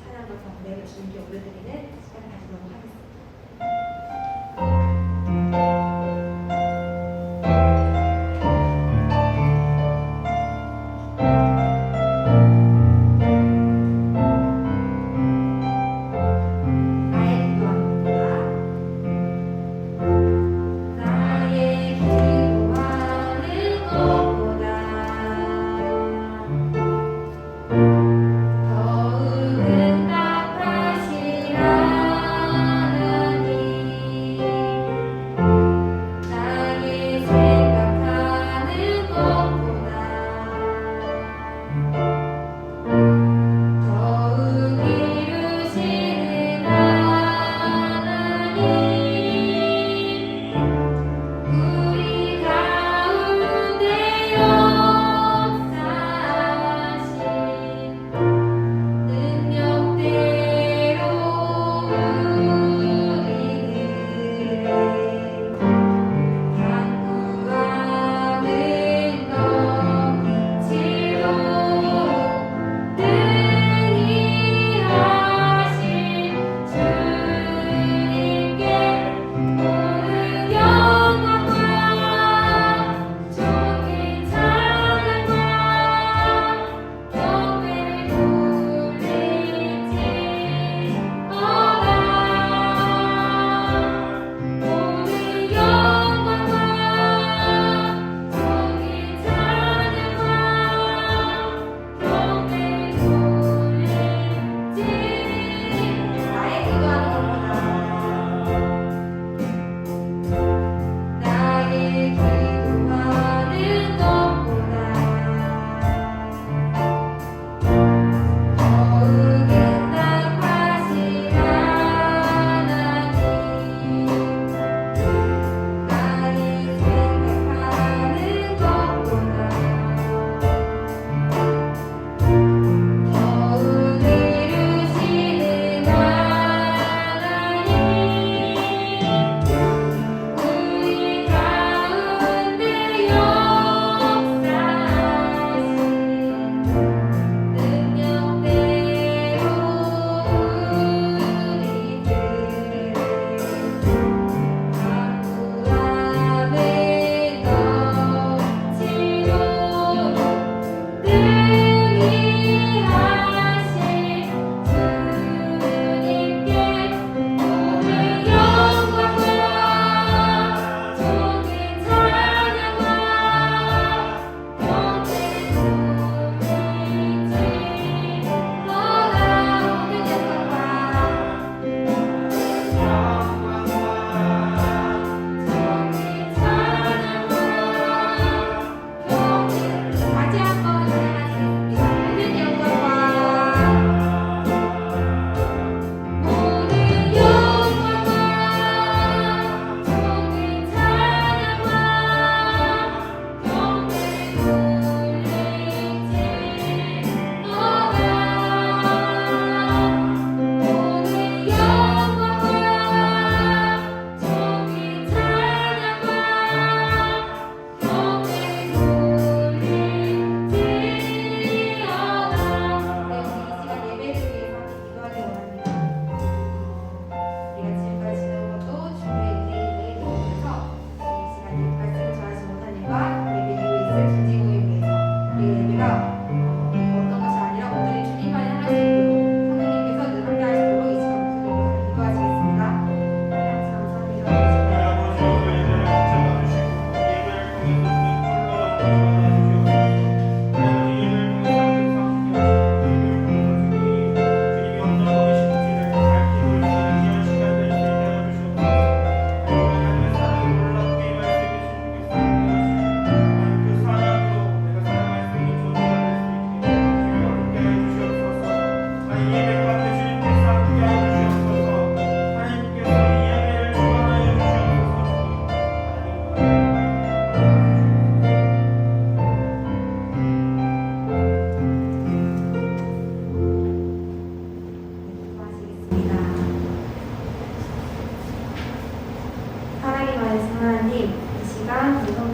찬양과 경배를 주님께 올려드리는 시간 가지도록 하겠습니다.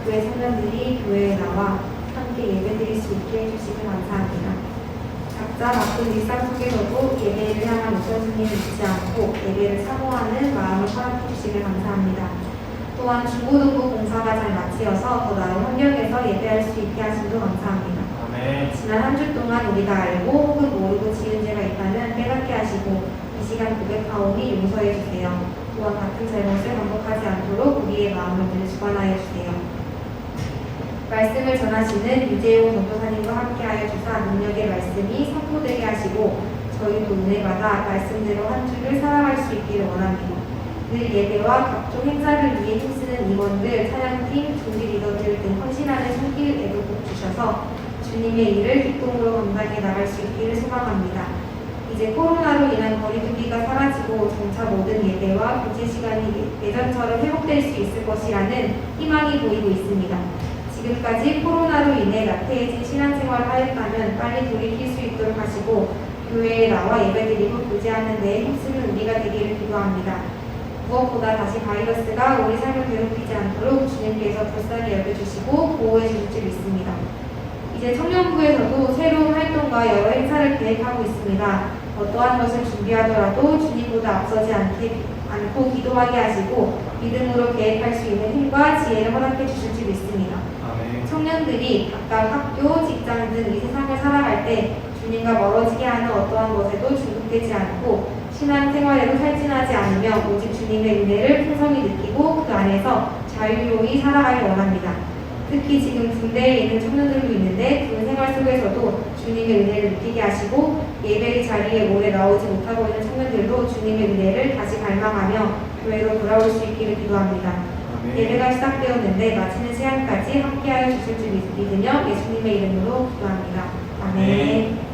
교회 청년들이 교회에 나와 함께 예배드릴 수 있게 해주시길 감사합니다. 각자 바쁜 일상 속에서도 예배를 향한 우선순위를 잊지 않고 예배를 사모하는 마음을 허락해 주시길 감사합니다. 또한 중고등부 공사가 잘 마치어서 더 나은 환경에서 예배할 수 있게 하심도 감사합니다. 아멘. 지난 한 주 동안 우리가 알고 혹은 모르고 지은 죄가 있다면 깨닫게 하시고 이 시간 고백하오니 용서해 주세요. 또한 같은 잘못을 반복하지 않도록 우리의 마음을 늘 주관하여 주세요. 말씀을 전하시는 유재호 전도사님과 함께하여 주사 능력의 말씀이 선포되게 하시고 저희도 은혜받아 말씀대로 한 주를 살아갈 수 있기를 원합니다. 늘 예배와 각종 행사를 위해 힘쓰는 임원들, 찬양팀, 준비 리더들 등 헌신하는 손길 애도록 주셔서 주님의 일을 기쁨으로 감당해 나갈 수 있기를 소망합니다. 이제 코로나로 인한 거리두기가 사라지고 점차 모든 예배와 교제 시간이 예전처럼 회복될 수 있을 것이라는 희망이 보이고 있습니다. 지금까지 코로나로 인해 나태해진 신앙생활을 하였다면 빨리 돌이킬 수 있도록 하시고 교회에 나와 예배드리고 교제하는 데에 힘쓰는 우리가 되기를 기도합니다. 무엇보다 다시 바이러스가 우리 삶을 괴롭히지 않도록 주님께서 불쌍히 여겨주시고 보호해 주실 줄 믿습니다. 이제 청년부에서도 새로운 활동과 여러 행사를 계획하고 있습니다. 어떠한 것을 준비하더라도 주님보다 앞서지 않고 기도하게 하시고 믿음으로 계획할 수 있는 힘과 지혜를 허락해 주실 줄 믿습니다. 아멘. 청년들이 각각 학교, 직장 등 이 세상을 살아갈 때 주님과 멀어지게 하는 어떠한 것에도 중독되지 않고 신앙생활에도 탈진하지 않으며 오직 주님의 은혜를 풍성히 느끼고 그 안에서 자유로이 살아가길 원합니다. 특히 지금 군대에 있는 청년들도 있는데 그 생활 속에서도 주님의 은혜를 느끼게 하시고 예배의 자리에 오래 나오지 못하고 있는 청년들도 주님의 은혜를 다시 갈망하며 교회로 돌아올 수 있기를 기도합니다. 아멘. 예배가 시작되었는데 마치는 시간까지 함께하여 주실 줄 믿으며 예수님의 이름으로 기도합니다. 아멘.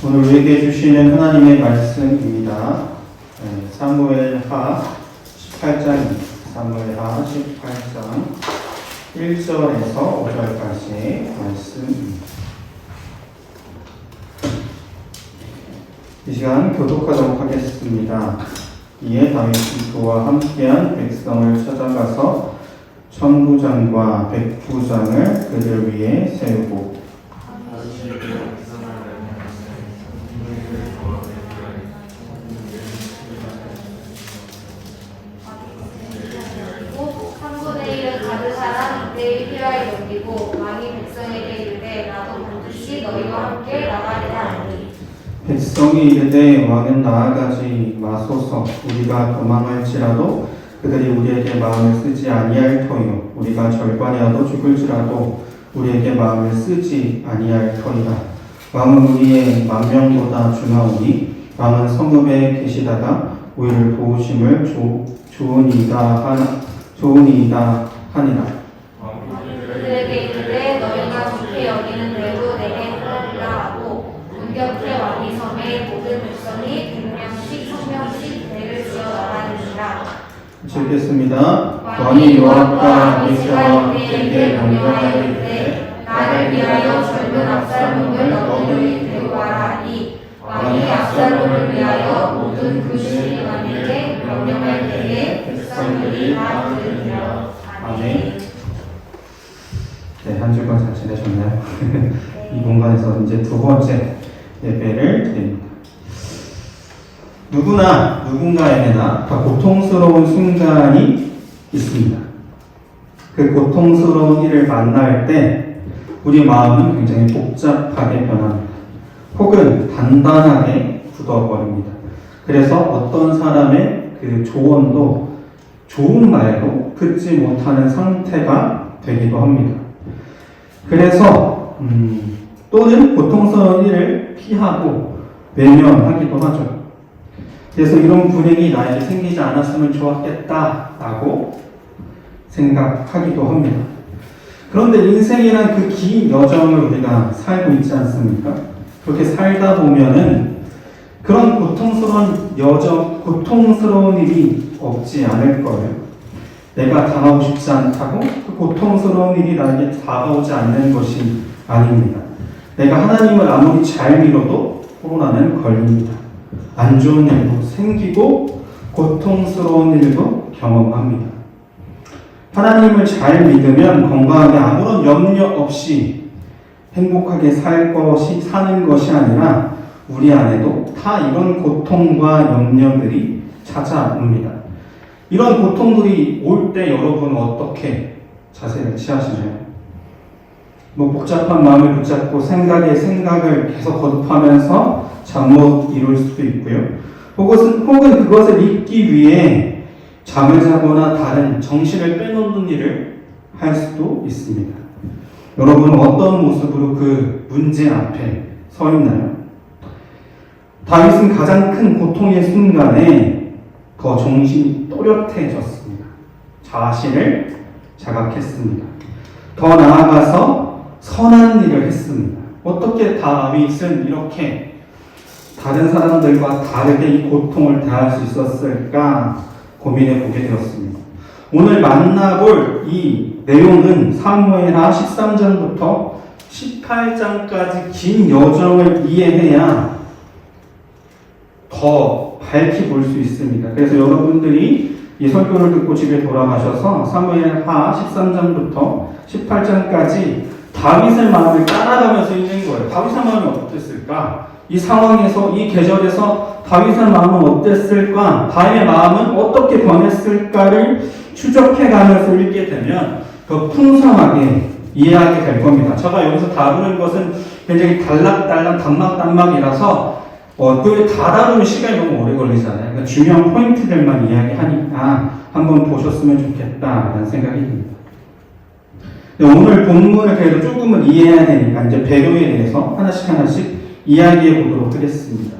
오늘 우리에게 주시는 하나님의 말씀입니다. 사무엘하 18장입니다. 사무엘하 18장 1절에서 5절까지의 말씀입니다. 이 시간 교독하도록 하겠습니다. 이에 다윗이 그와 함께한 백성을 찾아가서 천부장과 백부장을 그들 위에 세우고 필요하게 여기고 왕이 백성에게 이르되 나도 반드시 너희와 함께 나가리라 하니 백성이 이르되 왕은 나아가지 마소서 우리가 도망할지라도 그들이 우리에게 마음을 쓰지 아니할 터이요 우리가 절반이라도 죽을지라도 우리에게 마음을 쓰지 아니할 터이라 왕은 우리의 만명보다 중하오니 왕은 성읍에 계시다가 우리를 도우심을 좋으니이다 하니라 그들에게 이르되 너희가 좋게 여기는 대로 내게 하리라 하고 문격해 왕이 섬에 모든 백성이 100명씩 1000명씩 대를 지어 나가니라. 읽겠습니다. 왕이 요압과 아비새와 그에게 명령하였되 나를 위하여 젊은 압살롬을 너희들이 데리고 와라 하니 왕이 압살롬을 위하여 모든 그 시민에게 명령할 때에 백성들이 다 들으리라. 아멘. 네, 한 주간 잘 지내셨나요? 이 공간에서 이제 두 번째 예배를 드립니다. 누군가에게나 다 고통스러운 순간이 있습니다. 그 고통스러운 일을 만날 때 우리 마음은 굉장히 복잡하게 변합니다. 혹은 단단하게 굳어버립니다. 그래서 어떤 사람의 그 조언도 좋은 말도 듣지 못하는 상태가 되기도 합니다. 그래서 또는 고통스러운 일을 피하고 외면하기도 하죠. 그래서 이런 불행이 나에게 생기지 않았으면 좋았겠다라고 생각하기도 합니다. 그런데 인생이란 그 긴 여정을 우리가 살고 있지 않습니까? 그렇게 살다 보면은 그런 고통스러운 일이 없지 않을 거예요. 내가 당하고 싶지 않다고 그 고통스러운 일이 나에게 다가오지 않는 것이 아닙니다. 내가 하나님을 아무리 잘 믿어도 코로나는 걸립니다. 안 좋은 일도 생기고 고통스러운 일도 경험합니다. 하나님을 잘 믿으면 건강하게 아무런 염려 없이 행복하게 사는 것이 아니라 우리 안에도 다 이런 고통과 염려들이 찾아옵니다. 이런 고통들이 올 때 여러분은 어떻게 자세를 취하시나요? 복잡한 마음을 붙잡고 생각을 계속 거듭하면서 잠 못 이룰 수도 있고요. 혹은 그것을 잊기 위해 잠을 자거나 다른 정신을 빼놓는 일을 할 수도 있습니다. 여러분은 어떤 모습으로 그 문제 앞에 서 있나요? 다윗은 가장 큰 고통의 순간에 더 정신이 또렷해졌습니다. 자신을 자각했습니다. 더 나아가서 선한 일을 했습니다. 어떻게 다윗은 이렇게 다른 사람들과 다르게 이 고통을 대할 수 있었을까 고민해 보게 되었습니다. 오늘 만나볼 이 내용은 사무엘하 13장부터 18장까지 긴 여정을 이해해야 더 밝히 볼 수 있습니다. 그래서 여러분들이 이 설교를 듣고 집에 돌아가셔서 사무엘하 13장부터 18장까지 다윗의 마음을 따라가면서 읽는 거예요. 다윗의 마음이 어땠을까? 이 상황에서, 이 계절에서 다윗의 마음은 어땠을까? 다윗의 마음은 어떻게 변했을까를 추적해가면서 읽게 되면 더 풍성하게 이해하게 될 겁니다. 제가 여기서 다루는 것은 굉장히 단막이라서 다 다루는 시간이 너무 오래 걸리잖아요. 그러니까 중요한 포인트들만 이야기하니까 한번 보셨으면 좋겠다라는 생각이 듭니다. 오늘 본문을 그래도 조금은 이해해야 되니까 이제 배경에 대해서 하나씩 이야기해 보도록 하겠습니다.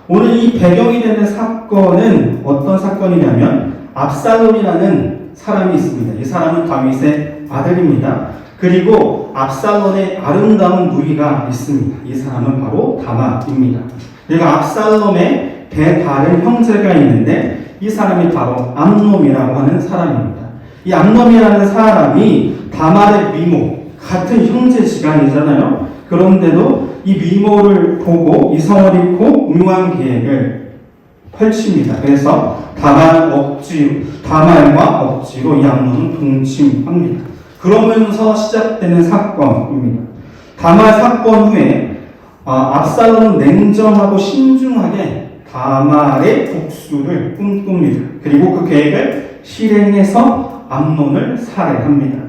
오늘 이 배경이 되는 사건은 어떤 사건이냐면 압살롬이라는 사람이 있습니다. 이 사람은 다윗의 아들입니다. 그리고 압살롬의 아름다운 누이가 있습니다. 이 사람은 바로 다말입니다. 그리고 압살롬의 다른 형제가 있는데 이 사람이 바로 암놈이라고 하는 사람입니다. 이 암놈이라는 사람이 다말의 미모, 같은 형제지간이잖아요. 그런데도 이 미모를 보고 이성을 잃고 음흉한 계획을 펼칩니다. 그래서 다말과 억지로 이 암놈은 동침합니다. 그러면서 시작되는 사건입니다. 다말 사건 후에 압살롬은 냉정하고 신중하게 다말의 복수를 꿈꿉니다. 그리고 그 계획을 실행해서 암논을 살해합니다.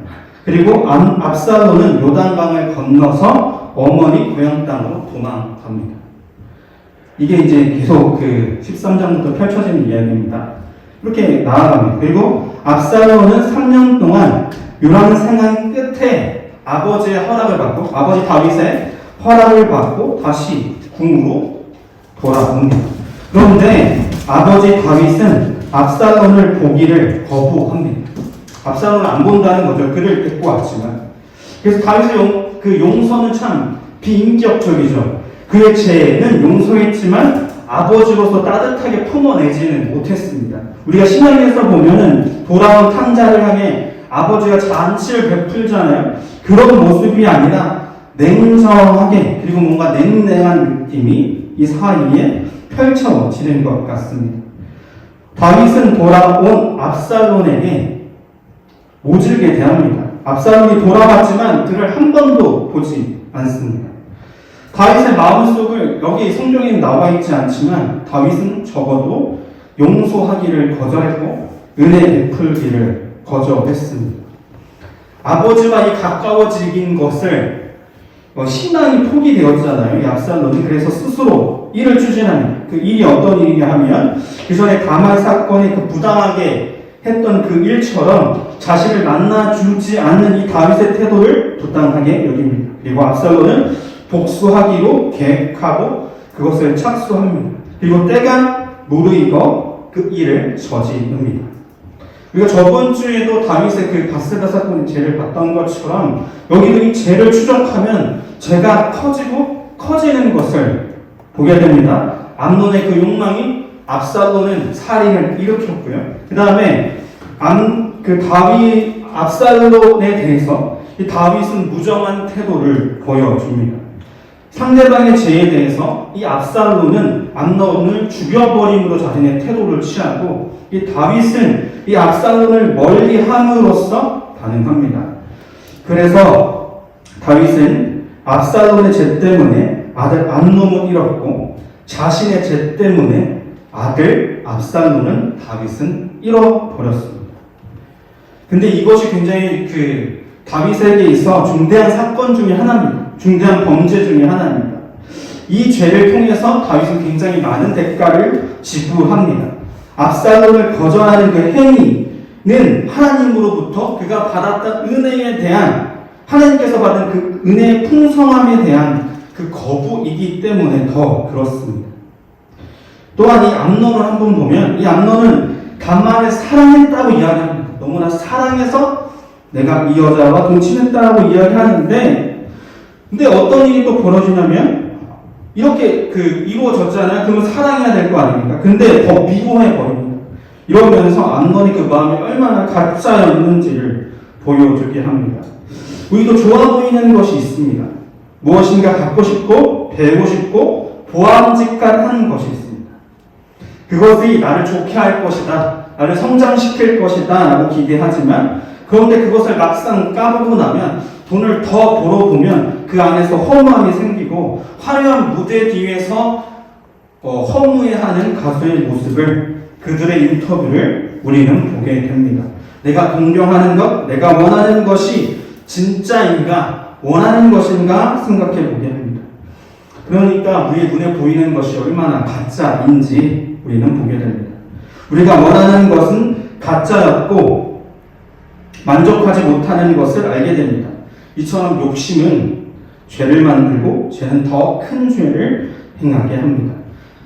그리고 압살롬은 요단강을 건너서 어머니 고향 땅으로 도망갑니다. 이게 이제 계속 그 13장부터 펼쳐지는 이야기입니다. 이렇게 나아갑니다. 그리고 압살롬은 3년 동안 요란 생활 끝에 아버지 다윗의 허락을 받고 다시 궁으로 돌아옵니다. 그런데 아버지 다윗은 압살롬을 보기를 거부합니다. 압살롬을 안 본다는 거죠. 그를 데리고 왔지만. 그래서 다윗의 그 용서는 참 비인격적이죠. 그의 죄는 용서했지만 아버지로서 따뜻하게 품어내지는 못했습니다. 우리가 신학에서 보면은 돌아온 탕자를 향해 아버지가 잔치를 베풀잖아요. 그런 모습이 아니라 냉정하게 그리고 뭔가 냉랭한 느낌이 이 사이에 펼쳐지는 것 같습니다. 다윗은 돌아온 압살롬에게 모질게 대합니다. 압살롬이 돌아왔지만 그를 한 번도 보지 않습니다. 다윗의 마음속을 여기 성경에 나와 있지 않지만 다윗은 적어도 용서하기를 거절했고 은혜 베풀기를 거절했습니다. 아버지와 이 가까워지긴 것을 신앙이 포기되었잖아요. 이 압살롬이. 그래서 스스로 일을 추진합니다. 그 일이 어떤 일이냐 하면 그 전에 다말 사건에 그 부당하게 했던 그 일처럼 자신을 만나주지 않는 이 다윗의 태도를 부당하게 여깁니다. 그리고 압살롬은 복수하기로 계획하고 그것을 착수합니다. 그리고 때가 무르익어 그 일을 저지릅니다. 우리가 저번 주에도 다윗의 그 바세바 사건의 죄를 봤던 것처럼 여기도 이 죄를 추적하면 죄가 커지고 커지는 것을 보게 됩니다. 암논의 그 욕망이 압살롬은 살인을 일으켰고요. 그 다음에 압살롬에 대해서 이 다윗은 무정한 태도를 보여줍니다. 상대방의 죄에 대해서 이 압살롬은 암논을 죽여버림으로 자신의 태도를 취하고 이 다윗은 이 압살롬을 멀리함으로써 반응합니다. 그래서 다윗은 압살롬의 죄 때문에 아들 암논을 잃었고 자신의 죄 때문에 아들 압살롬은 다윗은 잃어버렸습니다. 근데 이것이 굉장히 다윗에게 있어 중대한 사건 중에 하나입니다. 중대한 범죄 중에 하나입니다. 이 죄를 통해서 다윗은 굉장히 많은 대가를 지불합니다. 압살롬을 거절하는 그 행위는 하나님으로부터 그가 받았던 은혜에 대한 하나님께서 받은 그 은혜의 풍성함에 대한 그 거부이기 때문에 더 그렇습니다. 또한 이 암논을 한번 보면 이 암논은 다말을 사랑했다고 이야기합니다. 너무나 사랑해서 내가 이 여자와 동침했다고 이야기하는데 근데 어떤 일이 또 벌어지냐면 이렇게 이루어졌잖아요. 그러면 사랑해야 될 거 아닙니까? 근데 더 미워해 버립니다. 이러면서 암논이 그 마음이 얼마나 가짜였는지를 보여주게 합니다. 우리도 좋아 보이는 것이 있습니다. 무엇인가 갖고 싶고 배우고 싶고 보암직한 것이 있습니다. 그것이 나를 좋게 할 것이다. 나를 성장시킬 것이다 라고 기대하지만 그런데 그것을 막상 까보고 나면 돈을 더 벌어보면 그 안에서 허무함이 생기고 화려한 무대 뒤에서 허무해하는 가수의 모습을 그들의 인터뷰를 우리는 보게 됩니다. 내가 동경하는 것, 내가 원하는 것이 진짜인가 원하는 것인가 생각해 보게 합니다. 그러니까 우리의 눈에 보이는 것이 얼마나 가짜인지 우리는 보게 됩니다. 우리가 원하는 것은 가짜였고 만족하지 못하는 것을 알게 됩니다. 이처럼 욕심은 죄를 만들고 죄는 더 큰 죄를 행하게 합니다.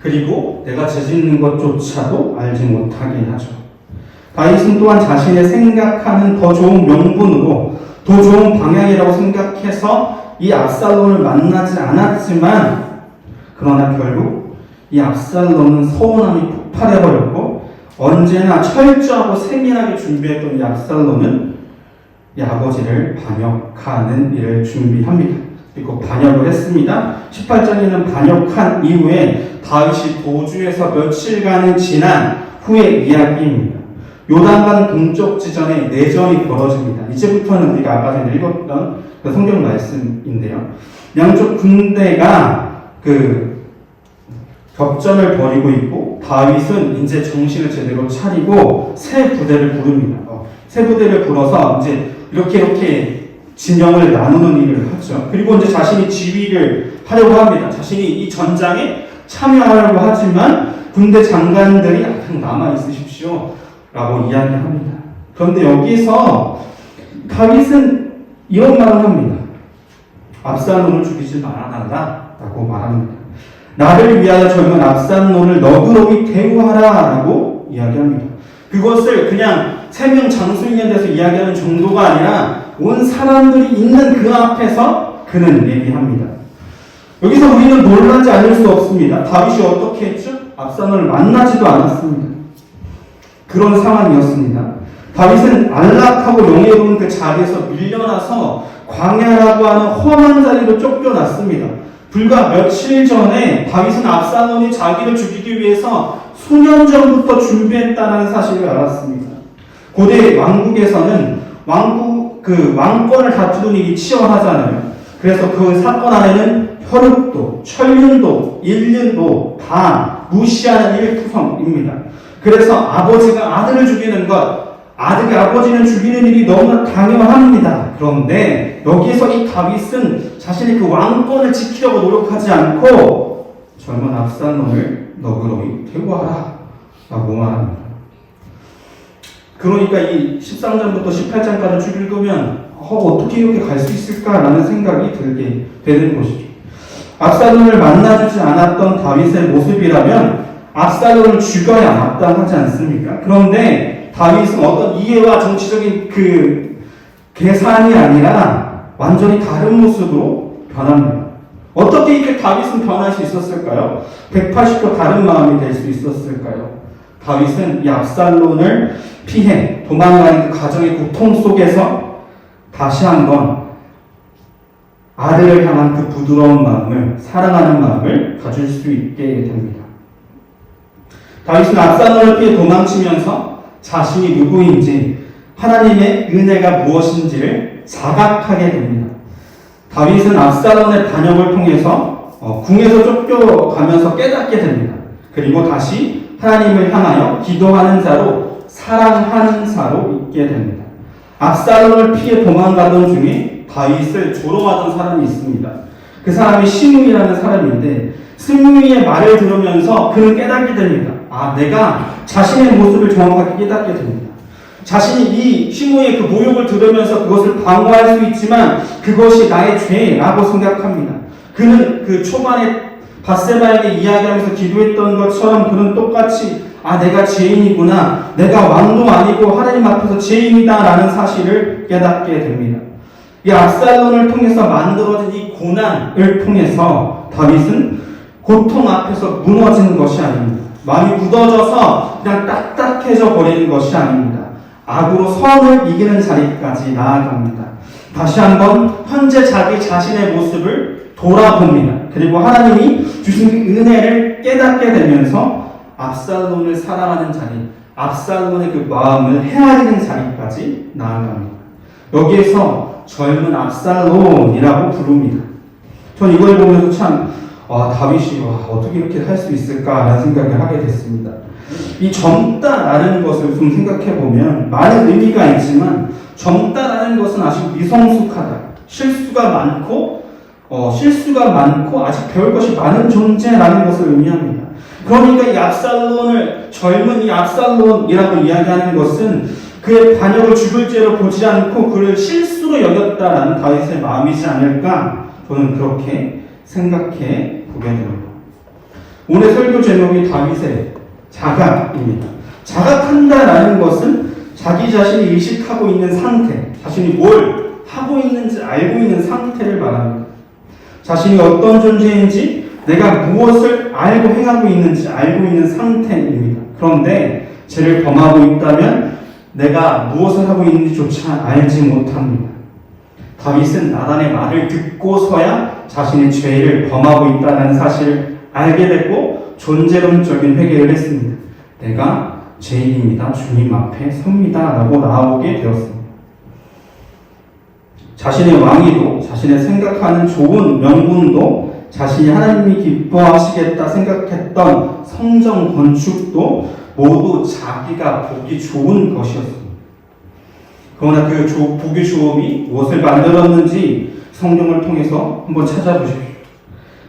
그리고 내가 죄짓는 것조차도 알지 못하게 하죠. 다윗은 또한 자신의 생각하는 더 좋은 명분으로 더 좋은 방향이라고 생각해서 이 압살롬을 만나지 않았지만 그러나 결국 이 압살롬은 서운함이 폭발해버렸고 언제나 철저하고 세밀하게 준비했던 이 압살롬은 이 아버지를 반역하는 일을 준비합니다. 그리고 반역을 했습니다. 18장에는 반역한 이후에 다윗이 도주에서 며칠간을 지난 후의 이야기입니다. 요단강 동쪽 지전에 내전이 벌어집니다. 이제부터는 우리가 아까 전에 읽었던 그 성경 말씀인데요. 양쪽 군대가 격전을 벌이고 있고 다윗은 이제 정신을 제대로 차리고 새 부대를 부릅니다. 새 부대를 불어서 이제 이렇게 진영을 나누는 일을 하죠. 그리고 이제 자신이 지휘를 하려고 합니다. 자신이 이 전장에 참여하려고 하지만 군대 장관들이 남아 있으십시오 라고 이야기합니다. 그런데 여기서 다윗은 이런 말을 합니다. 압살롬을 죽이지 말아달라 라고 말합니다. 나를 위하여 젊은 압살롬을 너그러이 대우하라 라고 이야기합니다. 그것을 그냥 3명 장수인에 대해서 이야기하는 정도가 아니라 온 사람들이 있는 그 앞에서 그는 얘기합니다. 여기서 우리는 놀라지 않을 수 없습니다. 다윗이 어떻게 했죠? 압살롬을 만나지도 않았습니다. 그런 상황이었습니다. 다윗은 안락하고 영예로운 그 자리에서 밀려나서 광야라고 하는 험한 자리로 쫓겨났습니다. 불과 며칠 전에 다윗은 압살롬이 자기를 죽이기 위해서 수년 전부터 준비했다는 사실을 알았습니다. 고대 왕국에서는 왕권을 다투는 일이 치열하잖아요. 그래서 그 사건 안에는 혈육도, 천륜도, 일륜도 다 무시하는 일투성입니다. 그래서 아버지가 아들을 죽이는 것, 아버지는 죽이는 일이 너무나 당연합니다. 그런데 여기서 이 다윗은 자신의 그 왕권을 지키려고 노력하지 않고 젊은 압살롬을 너그러이 대우하라 라고 말합니다. 그러니까 이 13장부터 18장까지 쭉 읽으면 어떻게 이렇게 갈 수 있을까라는 생각이 들게 되는 것이죠. 압살롬을 만나주지 않았던 다윗의 모습이라면 압살롬을 죽여야 마땅하지 않습니까? 그런데 다윗은 어떤 이해와 정치적인 계산이 아니라 완전히 다른 모습으로 변합니다. 어떻게 이렇게 다윗은 변할 수 있었을까요? 180도 다른 마음이 될 수 있었을까요? 다윗은 이 압살론을 피해 도망가는 그 가정의 고통 속에서 다시 한번 아들을 향한 그 부드러운 마음을, 사랑하는 마음을 가질 수 있게 됩니다. 다윗은 압살론을 피해 도망치면서 자신이 누구인지, 하나님의 은혜가 무엇인지를 자각하게 됩니다. 다윗은 압살론의 반역을 통해서 궁에서 쫓겨가면서 깨닫게 됩니다. 그리고 다시 하나님을 향하여 기도하는 자로, 사랑하는 자로 있게 됩니다. 압살론을 피해 도망가던 중에 다윗을 조롱하던 사람이 있습니다. 그 사람이 시므이라는 사람인데, 시므이의 말을 들으면서 그는 깨닫게 됩니다. 내가 자신의 모습을 정확하게 깨닫게 됩니다. 자신이 이 시므이의 그 모욕을 들으면서 그것을 방어할 수 있지만 그것이 나의 죄라고 생각합니다. 그는 그 초반에 밧세바에게 이야기하면서 기도했던 것처럼 그는 똑같이 내가 죄인이구나, 내가 왕도 아니고 하나님 앞에서 죄인이다 라는 사실을 깨닫게 됩니다. 이 압살론을 통해서 만들어진 이 고난을 통해서 다윗은 고통 앞에서 무너지는 것이 아닙니다. 마음이 굳어져서 그냥 딱딱해져 버리는 것이 아닙니다. 악으로 선을 이기는 자리까지 나아갑니다. 다시 한번 현재 자기 자신의 모습을 돌아봅니다. 그리고 하나님이 주신 그 은혜를 깨닫게 되면서 압살론을 사랑하는 자리, 압살론의 그 마음을 헤아리는 자리까지 나아갑니다. 여기에서 젊은 압살론이라고 부릅니다. 전 이걸 보면서 참 다윗이 어떻게 이렇게 할 수 있을까라는 생각을 하게 됐습니다. 이 젊다라는 것을 좀 생각해보면 많은 의미가 있지만, 젊다라는 것은 아직 미성숙하다, 실수가 많고 아직 배울 것이 많은 존재라는 것을 의미합니다. 그러니까 이 압살론을, 젊은 이 압살론이라고 이야기하는 것은 그의 반역을 죽을 죄로 보지 않고 그를 실수로 여겼다라는 다윗의 마음이지 않을까, 저는 그렇게 생각해 보게 됩니다. 오늘 설교 제목이 다윗의 자각입니다. 자각한다라는 것은 자기 자신이 의식하고 있는 상태, 자신이 뭘 하고 있는지 알고 있는 상태를 말합니다. 자신이 어떤 존재인지, 내가 무엇을 알고 행하고 있는지 알고 있는 상태입니다. 그런데 죄를 범하고 있다면 내가 무엇을 하고 있는지조차 알지 못합니다. 다윗은 나단의 말을 듣고서야 자신의 죄를 범하고 있다는 사실을 알게 됐고 존재론적인 회개를 했습니다. 내가 죄인입니다. 주님 앞에 섭니다. 라고 나오게 되었습니다. 자신의 왕위도, 자신의 생각하는 좋은 명분도, 자신이 하나님이 기뻐하시겠다 생각했던 성전 건축도 모두 자기가 보기 좋은 것이었습니다. 그러나 그 보기 좋음이 무엇을 만들었는지 성경을 통해서 한번 찾아보십시오.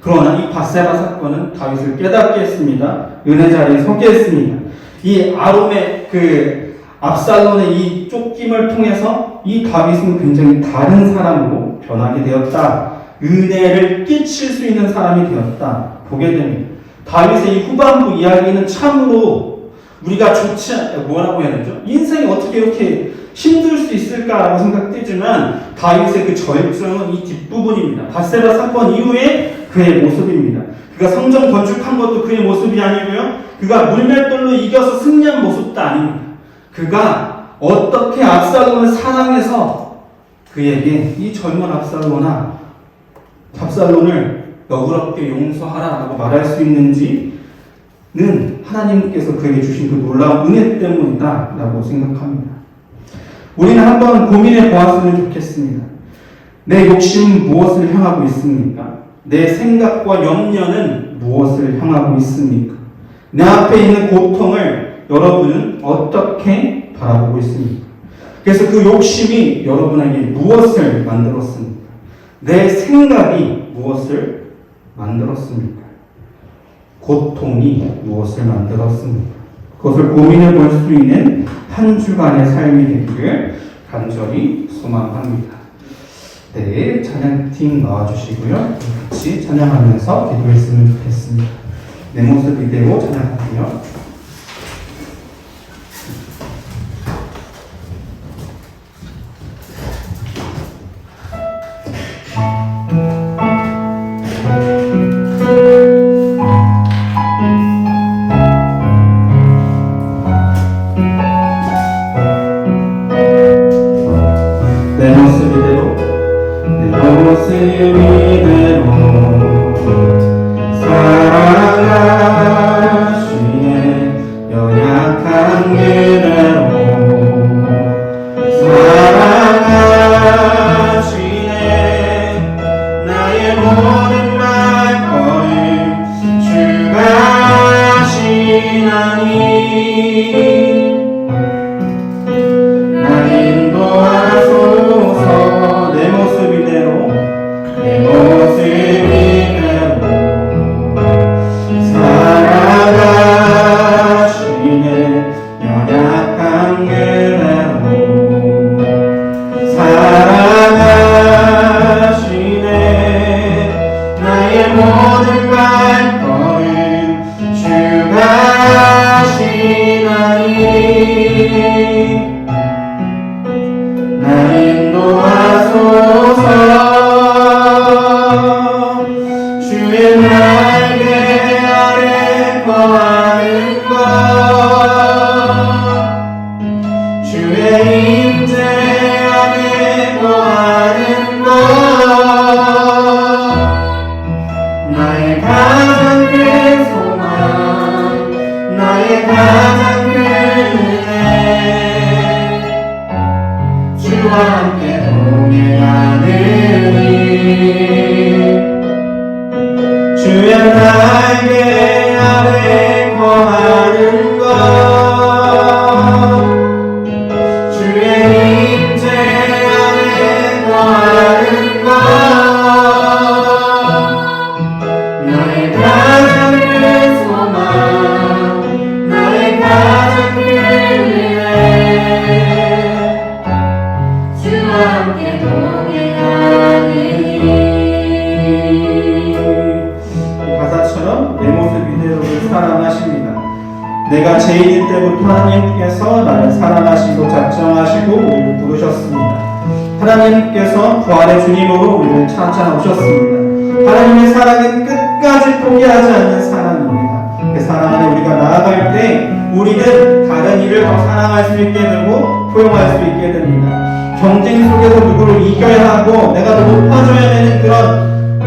그러나 이 밧세바 사건은 다윗을 깨닫게 했습니다. 은혜 자리에 서게 했습니다. 이 아롬의 그 압살론의 이 쫓김을 통해서 이 다윗은 굉장히 다른 사람으로 변하게 되었다. 은혜를 끼칠 수 있는 사람이 되었다. 보게 됩니다. 다윗의 이 후반부 이야기는 참으로 우리가 뭐라고 해야 되죠? 인생이 어떻게 이렇게 힘들 수 있을까라고 생각되지만 다윗의 그 절정은 이 뒷부분입니다. 밧세바 사건 이후에 그의 모습입니다. 그가 성전 건축한 것도 그의 모습이 아니고요. 그가 물맷돌로 이겨서 승리한 모습도 아닙니다. 그가 어떻게 압살론을 사랑해서 그에게 이 젊은 압살론을 너그럽게 용서하라라고 말할 수 있는지는 하나님께서 그에게 주신 그 놀라운 은혜 때문이다라고 생각합니다. 우리는 한번 고민해 보았으면 좋겠습니다. 내 욕심은 무엇을 향하고 있습니까? 내 생각과 염려는 무엇을 향하고 있습니까? 내 앞에 있는 고통을 여러분은 어떻게 바라보고 있습니까? 그래서 그 욕심이 여러분에게 무엇을 만들었습니까? 내 생각이 무엇을 만들었습니까? 고통이 무엇을 만들었습니까? 그것을 고민해 볼 수 있는 한 주간의 삶이 되기를 간절히 소망합니다. 네, 찬양팀 나와주시고요. 같이 찬양하면서 기도했으면 좋겠습니다. 내 모습 이대로 찬양하며 이대로 사랑하시네 연약한 그대로 사랑하시네 나의 모든 말걸음 주가 하시나니 날 인도하소서 내 모습 이대로 사랑하시네 연약한 그대로 사랑하시네 나의 모든 발걸음 주가 하시나니 날 인도하소서 주의 날개 아래 거하는 것 주의 임재 안에 거하는 것 나의 가장 큰 소망 나의 가장 큰 은혜 주와 함께 동행하느니 주의 날개 아래 거하는 것 주의 임재 안에 거하는 것 나의 가장 큰 소망 나의 가장 큰 은혜 주와 함께 동행하느니 가사처럼 내 모습 이대로를 사랑하십니다. 내가 죄인일 때부터 하나님께서 나를 사랑하시고 작정하시고 우리를 부르셨습니다. 하나님께서 부활의 주님으로 우리를 찾아오셨습니다. 하나님의 사랑은 끝까지 포기하지 않는 사랑입니다. 그 사랑 안에 우리가 나아갈 때 우리는 다른 이를 더 사랑할 수 있게 되고 포용할 수 있게 됩니다. 경쟁 속에서 누구를 이겨야 하고 내가 더 높아져야 되는 그런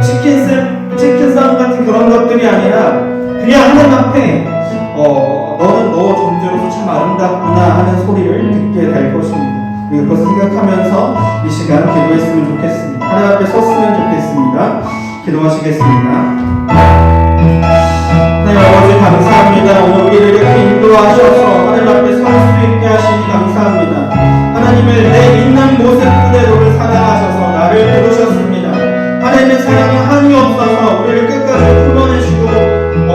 치킨 싸움 같은 그런 것들이 아니라 그냥 하나님 앞에 너는 너 존재로서 참 아름답구나 하는 소리를 듣게 될 것입니다. 우리가 그것을 생각하면서 이 시간 기도했으면 좋겠습니다. 하나님 앞에 섰으면 좋겠습니다. 기도하시겠습니다. 하나님 아버지 감사합니다. 오늘 우리를 이렇게 인도하셔서 하나님 앞에 설 수 있게 하시니 감사합니다. 하나님을 내 있는 모습 그대로를 사랑하셔서 나를 부르셨습니다. 하나님의 사랑이 한이 없어서 우리를 끝까지 풀어내시고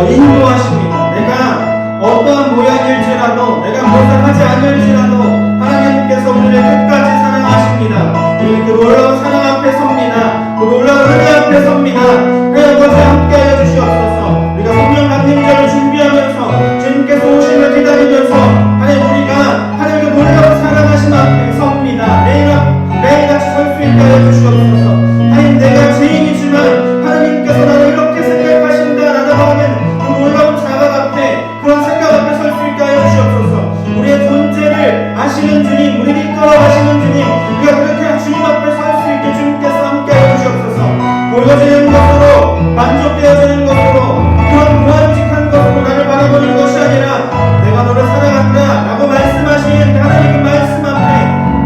인도하십니다. 내가 어떠한 모양일지라도 내가 무엇을 하지 않을지라도 하나님께서 우리를 끝까지 사랑하십니다. 우리는 그 놀라운 사랑 앞에 섭니다. 그 놀라운 은혜 앞에 섭니다. 하나님 아버지 함께하여 주시옵소서. 우리가 성령 강림절을 준비하면서 주님께서 오심을 기다리면서 하나님 우리가 하나님의 놀라운 사랑하심 앞에 섭니다. 매일같이 설 수 있게 하여 주시옵소서. 하나님 내가 죄인이지만 하나님께서 나를 이렇게 생각하신다라는 하는 그 놀라운 자각 앞에 그런 생각 앞에 설 수 있게 하여 주시옵소서. 우리의 존재를 아시는 주님, 우리를 이끌어 가시는 주님, 우리가 그렇게 주님 앞에 설 수 있게 주님께서 함께 하여 주시옵소서. 보여지는 것으로 만족되어지는 것으로 그런 무한직한 것으로 나를 바라보는 것이 아니라 내가 너를 사랑한다 라고 말씀하신 하나님의 말씀 앞에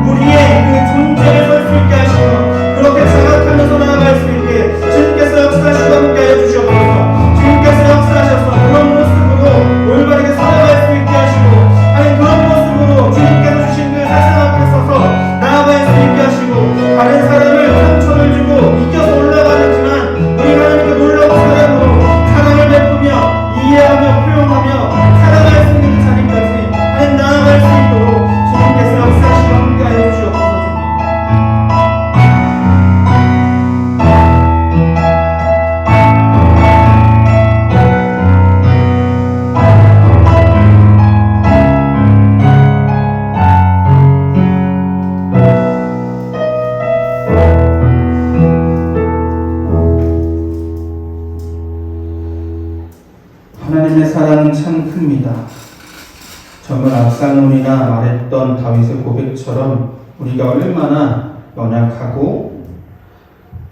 우리의 그 존재를 설 수 있게 하시고 그렇게 자각하면서 나아갈 수 있게 주님께서 역사하시고 함께 하여 주시옵소서. 주님께서 역사하셔서 그런 모습으로 올바르게 살아갈 수 있게 하시고 아니 그런 모습으로 주님께서 주신 그 세상 앞에 서서 나아갈 수 있게 하시고 다른 사람을 상처를 주고 이겨서 올라가지만 우리 하나님의 놀라운 사랑으로 사랑을 베푸며 이해하며 표현하며 살아갈 수 있는 자리까지 하나님 나아갈 수 있도록 주님께서 역사하시고 함께 하여 주시옵소서. 하나님의 사랑은 참 큽니다. 저번 압살롬이나 말했던 다윗의 고백처럼 우리가 얼마나 연약하고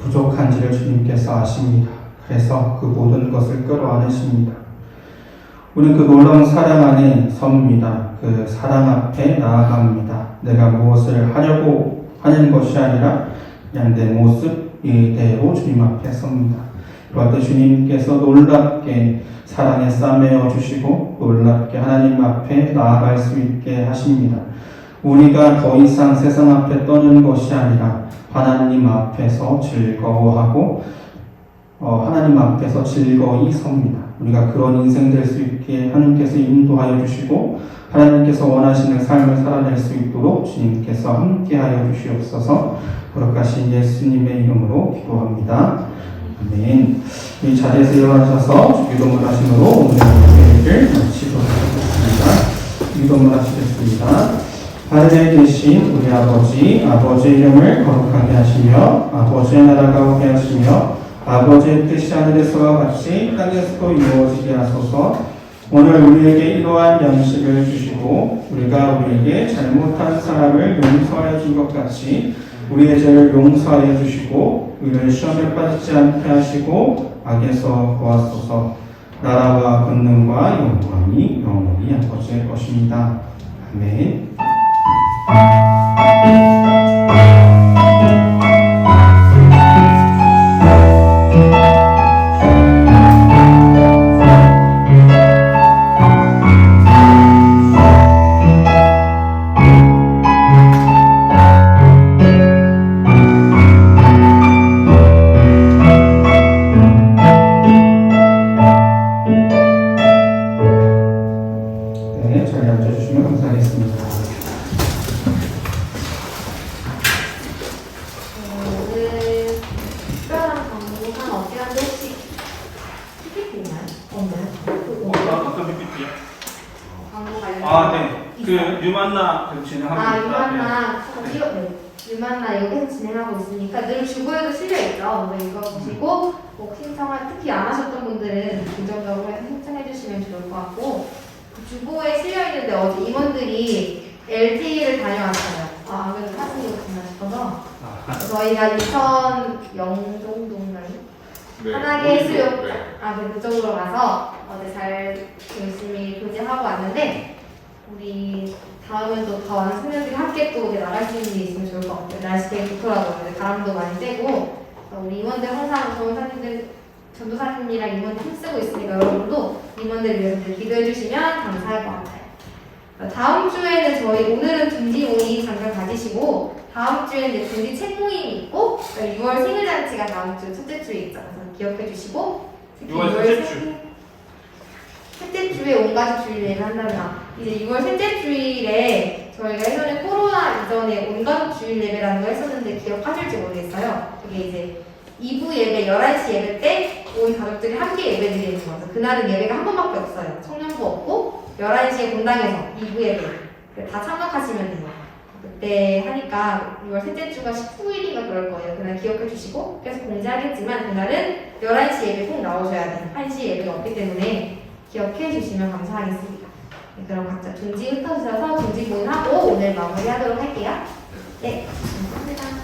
부족한지를 주님께서 아십니다. 그래서 그 모든 것을 끌어안으십니다. 우리는 그 놀라운 사랑 안에 섭니다. 그 사랑 앞에 나아갑니다. 내가 무엇을 하려고 하는 것이 아니라 그냥 내 모습 이대로 주님 앞에 섭니다. 그럴 때 주님께서 놀랍게 사랑에 싸매어 주시고 놀랍게 하나님 앞에 나아갈 수 있게 하십니다. 우리가 더 이상 세상 앞에 떠는 것이 아니라 하나님 앞에서 즐거워하고 하나님 앞에서 즐거이 섭니다. 우리가 그런 인생 될 수 있게 하나님께서 인도하여 주시고 하나님께서 원하시는 삶을 살아낼 수 있도록 주님께서 함께하여 주시옵소서. 거룩하신 예수님의 이름으로 기도합니다. 아멘. 이 자리에서 일어나셔서 기도문 하심으로 오늘 회의를 마치도록 하겠습니다. 기도문 하시겠습니다. 하늘에 계신 우리 아버지, 아버지의 이름을 거룩하게 하시며 아버지의 나라가 오게 하시며 아버지의 뜻이 하늘에서와 같이 땅에서도 이루어지게 하소서. 오늘 우리에게 이러한 양식을 주시고 우리가 우리에게 잘못한 사람을 용서하여 준 것 같이 우리의 죄를 용서하여 주시고 우리를 시험에 빠지지 않게 하시고 악에서 구하소서. 나라와 권능과 영광이 영원히 아버지의 것입니다. 아멘. 유만나 여기서 진행하고 있으니까 늘 주보에도 실려있죠. 오늘 읽어보시고 꼭 신청한, 특히 안 하셨던 분들은 긍정적으로 해서 신청해 주시면 좋을 것 같고, 그 주보에 실려있는데 어제 임원들이 LTE를 다녀왔어요. 그래서 사진이 있나 싶어서 저희가 인천 영종동라인 하나계 수욕장 그쪽으로 가서 어제 잘 열심히 교제하고 왔는데, 우리 다음엔 또 더 많은 선생님들이 함께 또 나갈 수 있는 게 있으면 좋을 것 같아요. 날씨 되게 좋더라고요. 바람도 많이 세고 우리 임원들 항상 전도사님들, 전도사님이랑 임원들 힘쓰고 있으니까 여러분도 임원들 위해서 기도해 주시면 감사할 것 같아요. 다음 주에는 저희 오늘은 둥지 모임 잠깐 가지시고 다음 주에는 이제 둥지 책 모임이 있고 6월 생일잔치가 다음 주 첫째 주에 있죠. 그래서 기억해 주시고 6월 셋째 주에 온 가족 주일을 한다나 이제 6월 셋째 주일에 저희가 예전에 코로나 이전에 온 가족 주일 예배라는 거 했었는데 기억하실지 모르겠어요. 그게 이제 2부 예배, 11시 예배 때 온 가족들이 함께 예배 드리는 거죠. 그날은 예배가 한 번밖에 없어요. 청년부 없고 11시에 본당에서 2부 예배 다 참석하시면 돼요. 그때 하니까 6월 셋째 주가 19일인가 그럴 거예요. 그날 기억해 주시고 계속 공지하겠지만 그날은 11시 예배 꼭 나오셔야 돼요. 1시 예배가 없기 때문에 기억해 주시면 감사하겠습니다. 네, 그럼 각자 둥지 흩어져서 둥지 모임하고 오늘 마무리하도록 할게요. 네, 감사합니다.